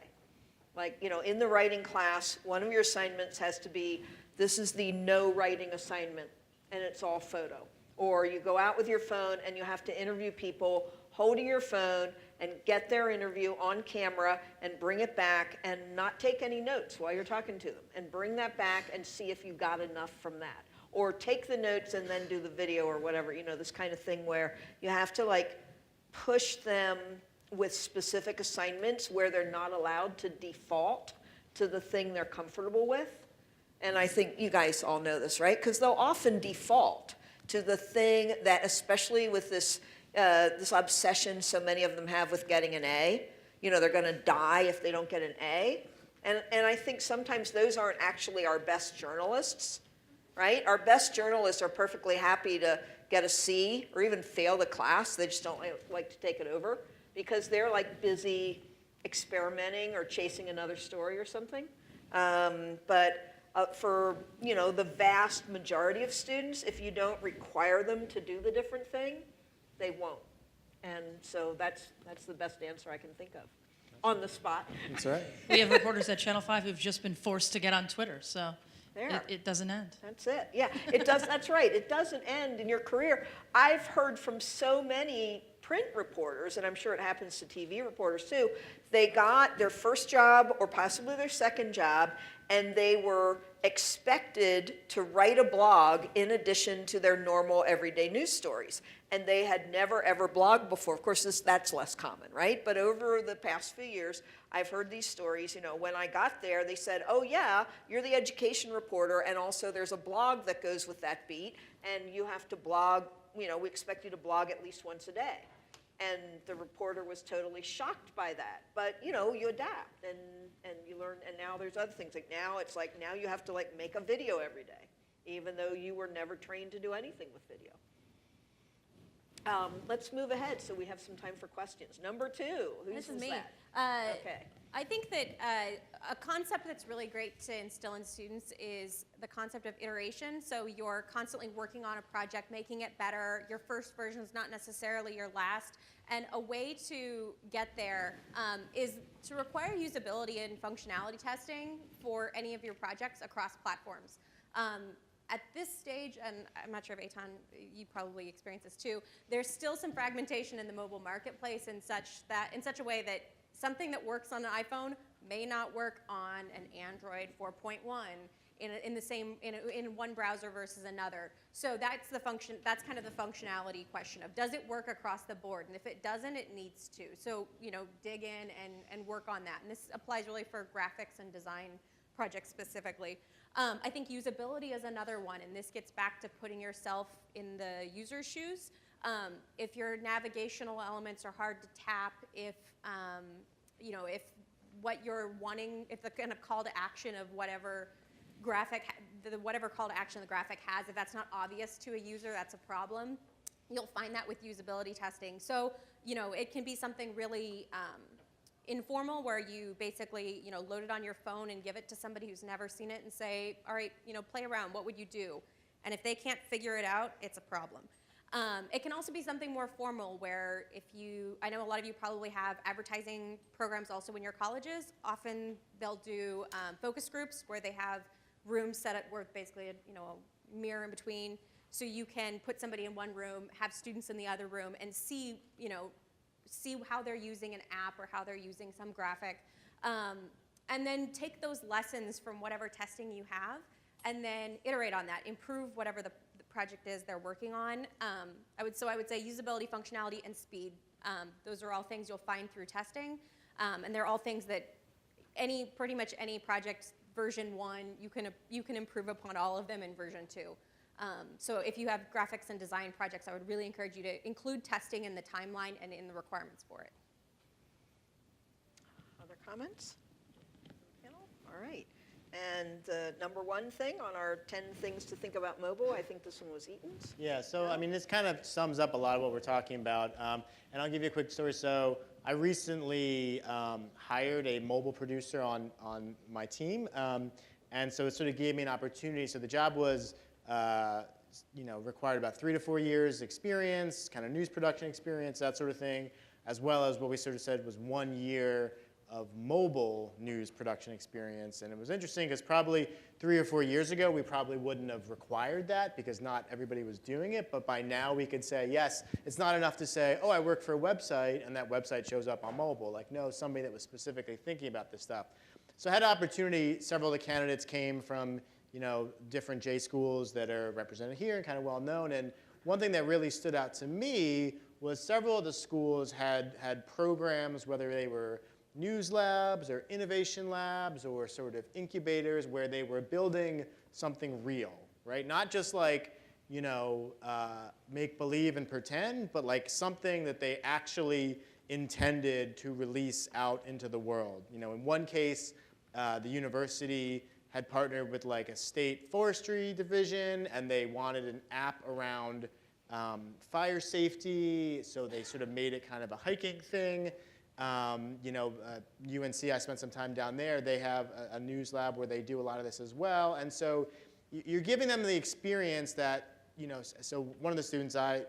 Like, you know, in the writing class, one of your assignments has to be, this is the no writing assignment, and it's all photo. Or you go out with your phone and you have to interview people holding your phone and get their interview on camera and bring it back and not take any notes while you're talking to them, and bring that back and see if you got enough from that. Or take the notes and then do the video or whatever, you know, this kind of thing where you have to like push them with specific assignments where they're not allowed to default to the thing they're comfortable with. And I think you guys all know this, right? Because they'll often default to the thing that, especially with this, this obsession so many of them have with getting an A, you know, they're gonna die if they don't get an A. And I think sometimes those aren't actually our best journalists, right? Our best journalists are perfectly happy to get a C or even fail the class. They just don't like to take it over because they're like busy experimenting or chasing another story or something. For, you know, the vast majority of students, if you don't require them to do the different thing, they won't. And so that's the best answer I can think of on the spot. That's right. We have reporters at Channel 5 who've just been forced to get on Twitter, so it doesn't end. That's it. Yeah, it does. That's right. It doesn't end in your career. I've heard from so many print reporters, and I'm sure it happens to TV reporters too, they got their first job or possibly their second job, and they were expected to write a blog in addition to their normal everyday news stories. And they had never, ever blogged before. Of course, that's less common, right? But over the past few years, I've heard these stories. You know, when I got there, they said, oh yeah, you're the education reporter, and also there's a blog that goes with that beat, and you have to blog, you know, we expect you to blog at least once a day. And the reporter was totally shocked by that. But, you know, you adapt and you learn, and now there's other things. Like now, it's like now you have to like make a video every day, even though you were never trained to do anything with video. Let's move ahead so we have some time for questions. Number 2, This is me. That? Okay. I think that a concept that's really great to instill in students is the concept of iteration. So you're constantly working on a project, making it better. Your first version is not necessarily your last. And a way to get there is to require usability and functionality testing for any of your projects across platforms. At this stage, and I'm not sure if Eitan, you probably experience this too, there's still some fragmentation in the mobile marketplace in such a way that something that works on an iPhone may not work on an Android 4.1 in one browser versus another. So that's the function. That's kind of the functionality question of, does it work across the board? And if it doesn't, it needs to. So, you know, dig in and work on that. And this applies really for graphics and design projects specifically. I think usability is another one, and this gets back to putting yourself in the user's shoes. If your navigational elements are hard to tap, if you know, if what you're wanting, if the kind of call to action of whatever graphic, whatever call to action the graphic has, if that's not obvious to a user, that's a problem. You'll find that with usability testing. So, you know, it can be something really informal where you basically, you know, load it on your phone and give it to somebody who's never seen it and say, all right, you know, play around, what would you do? And if they can't figure it out, it's a problem. It can also be something more formal where if you, I know a lot of you probably have advertising programs also in your colleges. Often they'll do focus groups where they have rooms set up where basically a mirror in between. So you can put somebody in one room, have students in the other room, and see, you know, see how they're using an app or how they're using some graphic. And then take those lessons from whatever testing you have and then iterate on that, improve whatever the project is they're working on. I would say usability, functionality, and speed. Those are all things you'll find through testing. And they're all things that pretty much any project version 1, you can improve upon all of them in version 2. So if you have graphics and design projects, I would really encourage you to include testing in the timeline and in the requirements for it. Other comments? Panel? All right. And the number 1 thing on our 10 things to think about mobile, I think this one was Eaton's. Yeah, so I mean, this kind of sums up a lot of what we're talking about. And I'll give you a quick story. So I recently hired a mobile producer on my team. And so it sort of gave me an opportunity. So the job was, required about 3 to 4 years experience, kind of news production experience, that sort of thing, as well as what we sort of said was 1 year of mobile news production experience. And it was interesting because probably 3 or 4 years ago, we probably wouldn't have required that because not everybody was doing it. But by now, we could say, yes, it's not enough to say, oh, I work for a website, and that website shows up on mobile. Like, no, somebody that was specifically thinking about this stuff. So I had an opportunity. Several of the candidates came from different J schools that are represented here and kind of well known. And one thing that really stood out to me was several of the schools had programs, whether they were news labs or innovation labs or sort of incubators where they were building something real, right? Not just like, make believe and pretend, but like something that they actually intended to release out into the world. In one case, the university had partnered with like a state forestry division, and they wanted an app around fire safety, so they sort of made it kind of a hiking thing. UNC, I spent some time down there. They have a news lab where they do a lot of this as well. And so you're giving them the experience that, so one of the student that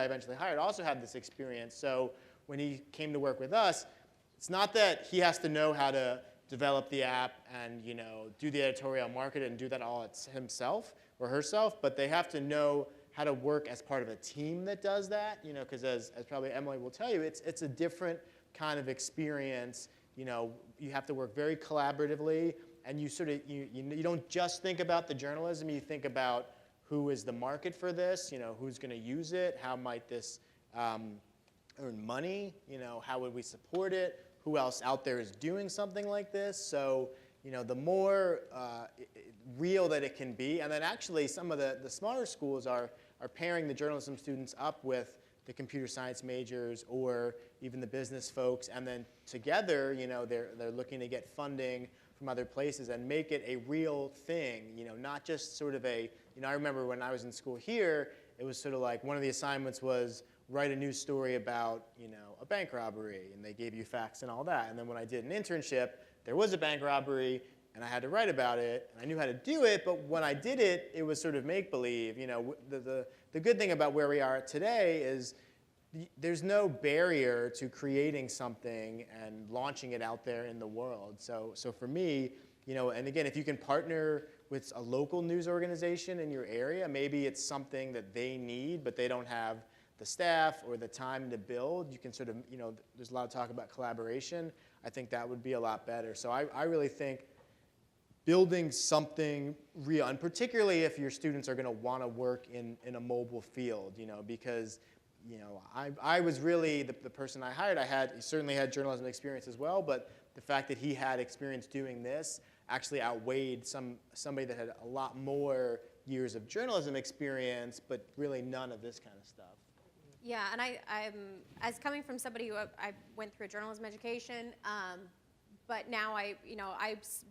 I eventually hired also had this experience. So when he came to work with us, it's not that he has to know how to develop the app and, do the editorial, market it, and do that all himself or herself, but they have to know how to work as part of a team that does that, because as probably Emily will tell you, it's a different kind of experience. You have to work very collaboratively, and you sort of you don't just think about the journalism. You think about who is the market for this. Who's going to use it? How might this earn money? How would we support it? Who else out there is doing something like this? So the more real that it can be, and then actually some of the smaller schools are pairing the journalism students up with the computer science majors or even the business folks, and then together, they're looking to get funding from other places and make it a real thing, not just sort of I remember when I was in school here, it was sort of like one of the assignments was write a news story about, a bank robbery, and they gave you facts and all that. And then when I did an internship, there was a bank robbery, and I had to write about it, and I knew how to do it, but when I did it, it was sort of make-believe. The good thing about where we are today is there's no barrier to creating something and launching it out there in the world. So for me, and again, if you can partner with a local news organization in your area, maybe it's something that they need, but they don't have the staff or the time to build. You can sort of, there's a lot of talk about collaboration. I think that would be a lot better. So I really think building something real, and particularly if your students are going to want to work in a mobile field, because I was really the person I hired. He certainly had journalism experience as well, but the fact that he had experience doing this actually outweighed somebody that had a lot more years of journalism experience, but really none of this kind of stuff. Yeah, and I'm as coming from somebody who I went through a journalism education, but now I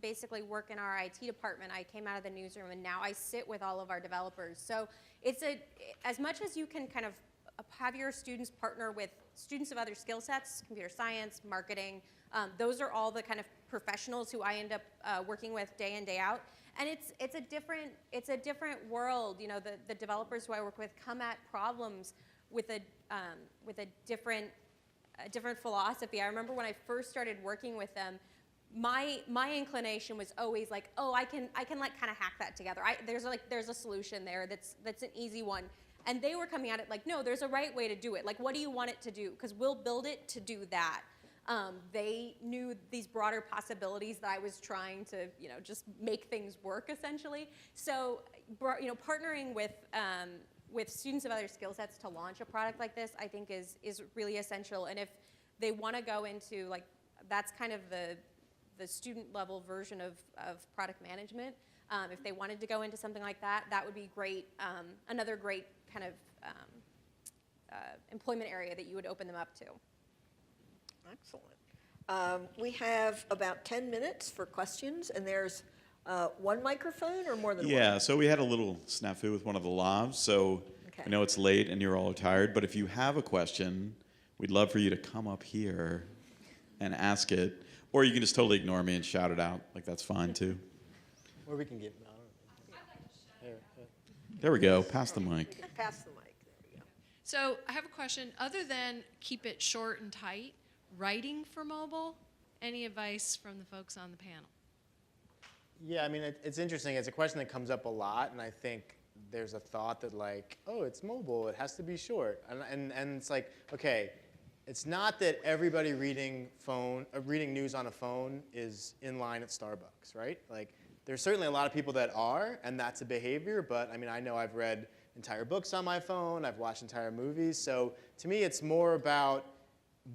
basically work in our IT department. I came out of the newsroom, and now I sit with all of our developers. So it's as much as you can kind of have your students partner with students of other skill sets, computer science, marketing. Those are all the kind of professionals who I end up working with day in, day out. And it's a different world. The developers who I work with come at problems with a different philosophy. I remember when I first started working with them, my inclination was always like, oh, I can like kind of hack that together. There's a solution there that's an easy one. And they were coming at it like, no, there's a right way to do it. Like, what do you want it to do? Because we'll build it to do that. They knew these broader possibilities that I was trying to, just make things work essentially. So, partnering with students of other skill sets to launch a product like this, I think is really essential. And if they want to go into that's kind of the student level version of product management. If they wanted to go into something like that, that would be great. Another great kind of employment area that you would open them up to. Excellent. We have about 10 minutes for questions, and there's one microphone or more than one? Yeah, so we had a little snafu with one of the lavs, so Okay. I know it's late and you're all tired, but if you have a question, we'd love for you to come up here and ask it, or you can just totally ignore me and shout it out, that's fine too. Or we can get, I don't know. There we go. Pass the mic. Pass the mic, there we go. So I have a question. Other than keep it short and tight, writing for mobile, any advice from the folks on the panel? Yeah, I mean, it's interesting. It's a question that comes up a lot, and I think there's a thought that like, oh, it's mobile, it has to be short. And it's like, okay, it's not that everybody reading news on a phone is in line at Starbucks, right? Like, there's certainly a lot of people that are, and that's a behavior, but I mean, I know I've read entire books on my phone, I've watched entire movies, so to me it's more about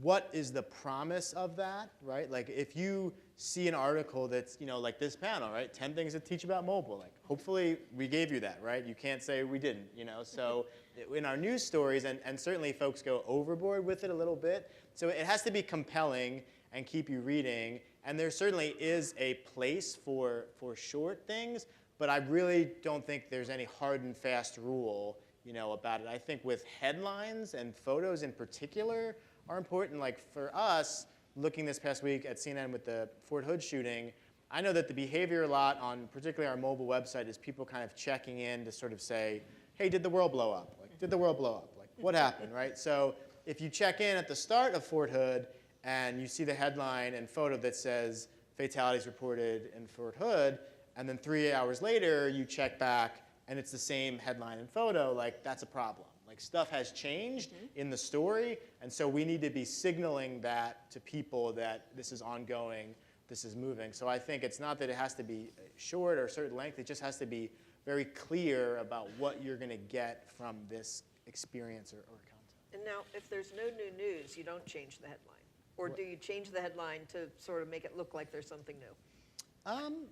what is the promise of that, right? Like if you see an article that's, you know, like this panel, right? 10 things to teach about mobile, like hopefully we gave you that, right? You can't say we didn't, you know? So in our news stories, and certainly folks go overboard with it a little bit, so it has to be compelling and keep you reading, and there certainly is a place for short things, but I really don't think there's any hard and fast rule, you know, about it. I think with headlines and photos in particular are important. Like for us, looking this past week at CNN with the Fort Hood shooting, I know that the behavior a lot on particularly our mobile website is people kind of checking in to sort of say, hey, did the world blow up? Like, did the world blow up? Like, what happened, right? So if you check in at the start of Fort Hood and you see the headline and photo that says fatalities reported in Fort Hood, and then 3 hours later you check back and it's the same headline and photo, like that's a problem. Like stuff has changed in the story, and so we need to be signaling that to people that this is ongoing, this is moving. So I think it's not that it has to be short or a certain length, it just has to be very clear about what you're going to get from this experience or content. And now, if there's no new news, you don't change the headline? Or do you change the headline to sort of make it look like there's something new?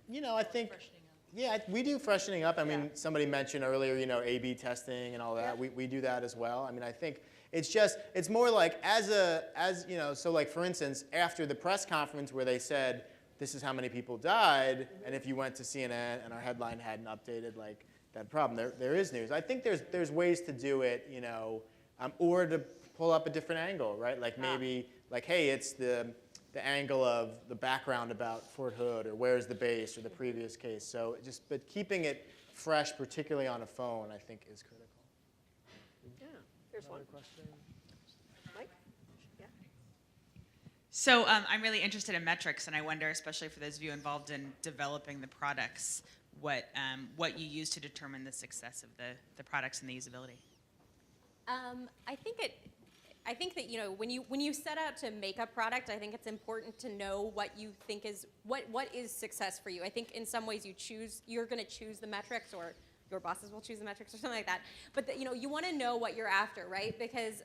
You know, I think, Freshening up. yeah, we do freshening up. I mean, Yeah. somebody mentioned earlier, you know, A/B testing and all that. Yeah. We do that as well. I mean, I think it's more like as you know, so like for instance, after the press conference where they said this is how many people died, and if you went to CNN and our headline hadn't updated, like that problem, there is news. I think there's ways to do it, you know, or to pull up a different angle, right? Like maybe like, hey, it's the angle of the background about Fort Hood, or where's the base, or the previous case. So but keeping it fresh, particularly on a phone, I think is critical. Yeah, here's one. Question? Mike? Yeah. So I'm really interested in metrics, and I wonder, especially for those of you involved in developing the products, what you use to determine the success of the products and the usability. I think that, you know, when you set out to make a product, I think it's important to know what you think is what is success for you. I think in some ways you're going to choose the metrics, or your bosses will choose the metrics or something like that. But you know, you want to know what you're after, right? Because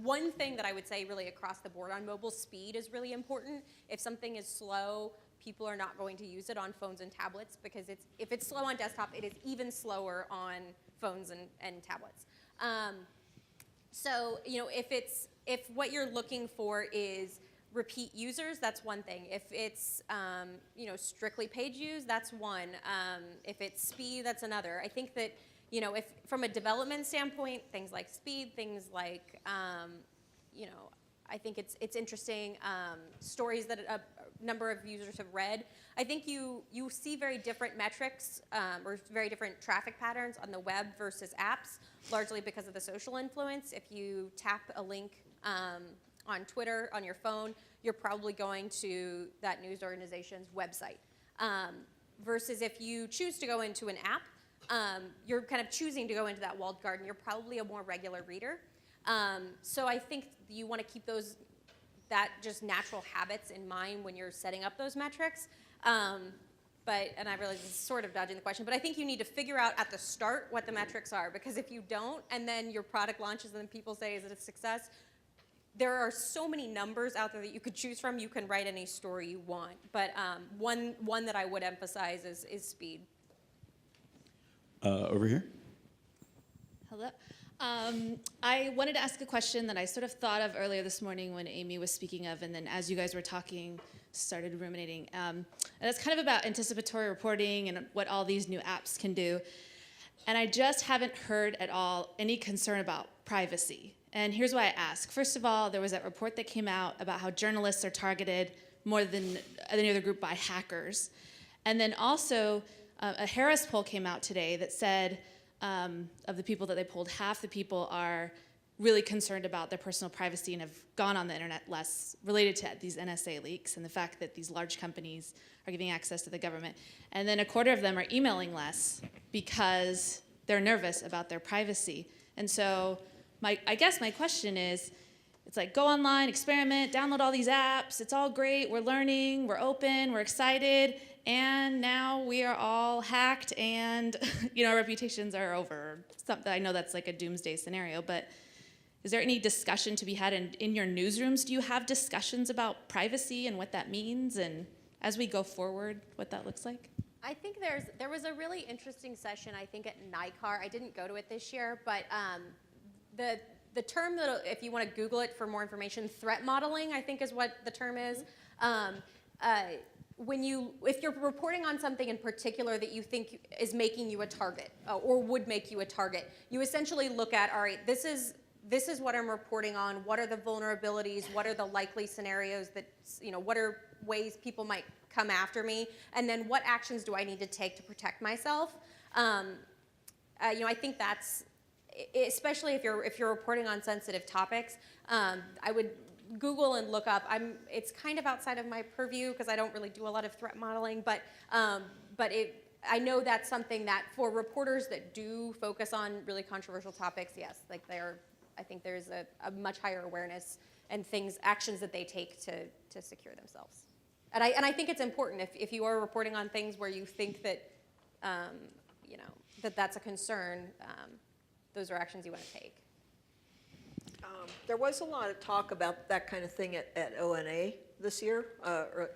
one thing that I would say really across the board on mobile, speed is really important. If something is slow, people are not going to use it on phones and tablets, because if it's slow on desktop, it is even slower on phones and tablets. So, you know, if what you're looking for is repeat users, that's one thing. If it's, you know, strictly page views, that's one. If it's speed, that's another. I think that, you know, if from a development standpoint, things like speed, things like, you know, I think it's interesting, stories that a number of users have read. I think you see very different metrics or very different traffic patterns on the web versus apps, largely because of the social influence. If you tap a link on Twitter on your phone, you're probably going to that news organization's website. Versus if you choose to go into an app, you're kind of choosing to go into that walled garden. You're probably a more regular reader. So I think you want to keep that just natural habits in mind when you're setting up those metrics. And I realize this is sort of dodging the question, but I think you need to figure out at the start what the metrics are, because if you don't, and then your product launches and then people say, is it a success? There are so many numbers out there that you could choose from. You can write any story you want, but one that I would emphasize is speed. Over here. Hello. I wanted to ask a question that I sort of thought of earlier this morning when Amy was speaking of, and then as you guys were talking, started ruminating. And it's kind of about anticipatory reporting and what all these new apps can do. And I just haven't heard at all any concern about privacy. And here's why I ask. First of all, there was that report that came out about how journalists are targeted more than any other group by hackers. And then also, a Harris poll came out today that said of the people that they polled, half the people are really concerned about their personal privacy and have gone on the internet less, related to these NSA leaks and the fact that these large companies are giving access to the government. And then a quarter of them are emailing less because they're nervous about their privacy. And so I guess my question is, it's like, go online, experiment, download all these apps, it's all great, we're learning, we're open, we're excited, and now we are all hacked and our reputations are over. I know that's like a doomsday scenario, but is there any discussion to be had in your newsrooms? Do you have discussions about privacy and what that means, and as we go forward, what that looks like? I think there was a really interesting session, I think, at NICAR. I didn't go to it this year, but the term that, if you want to Google it for more information, threat modeling, I think is what the term is. If you're reporting on something in particular that you think is making you a target or would make you a target, you essentially look at, all right, this is what I'm reporting on. What are the vulnerabilities? What are the likely scenarios that, what are ways people might come after me? And then what actions do I need to take to protect myself? I think that's, especially if you're reporting on sensitive topics, I would Google and look up. It's kind of outside of my purview because I don't really do a lot of threat modeling, but I know that's something that for reporters that do focus on really controversial topics, yes, like I think there's a much higher awareness and actions that they take to secure themselves. And I think it's important if you are reporting on things where you think that that's a concern, those are actions you want to take. There was a lot of talk about that kind of thing at ONA this year, or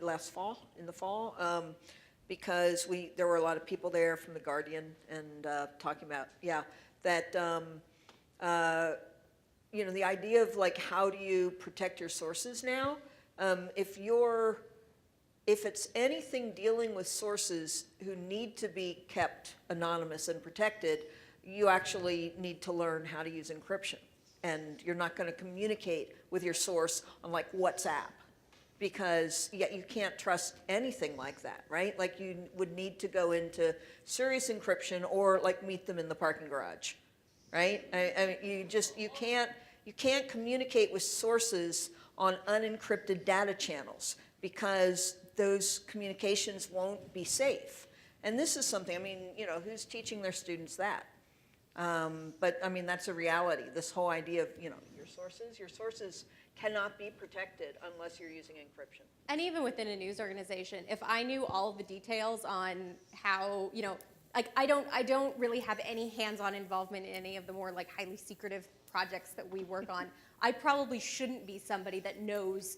in the fall, because there were a lot of people there from The Guardian and talking about, that the idea of like, how do you protect your sources now? If it's anything dealing with sources who need to be kept anonymous and protected, you actually need to learn how to use encryption. And you're not going to communicate with your source on like WhatsApp, because you can't trust anything like that, right? Like you would need to go into serious encryption or like meet them in the parking garage, right? I mean, you can't communicate with sources on unencrypted data channels because those communications won't be safe. And this is something, who's teaching their students that? But that's a reality. This whole idea of, your sources cannot be protected unless you're using encryption. And even within a news organization, if I knew all of the details on how, I don't really have any hands-on involvement in any of the more like highly secretive projects that we work on. I probably shouldn't be somebody that knows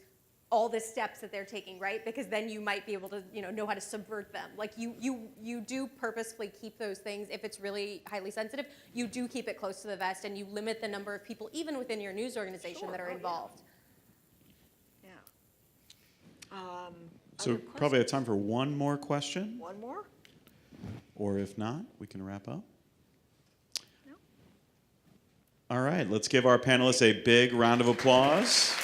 all the steps that they're taking, right? Because then you might be able to, know how to subvert them. Like you do purposefully keep those things, if it's really highly sensitive, you do keep it close to the vest and you limit the number of people, even within your news organization, that are involved. Yeah. So probably have time for one more question. One more? Or if not, we can wrap up. No. All right, let's give our panelists a big round of applause.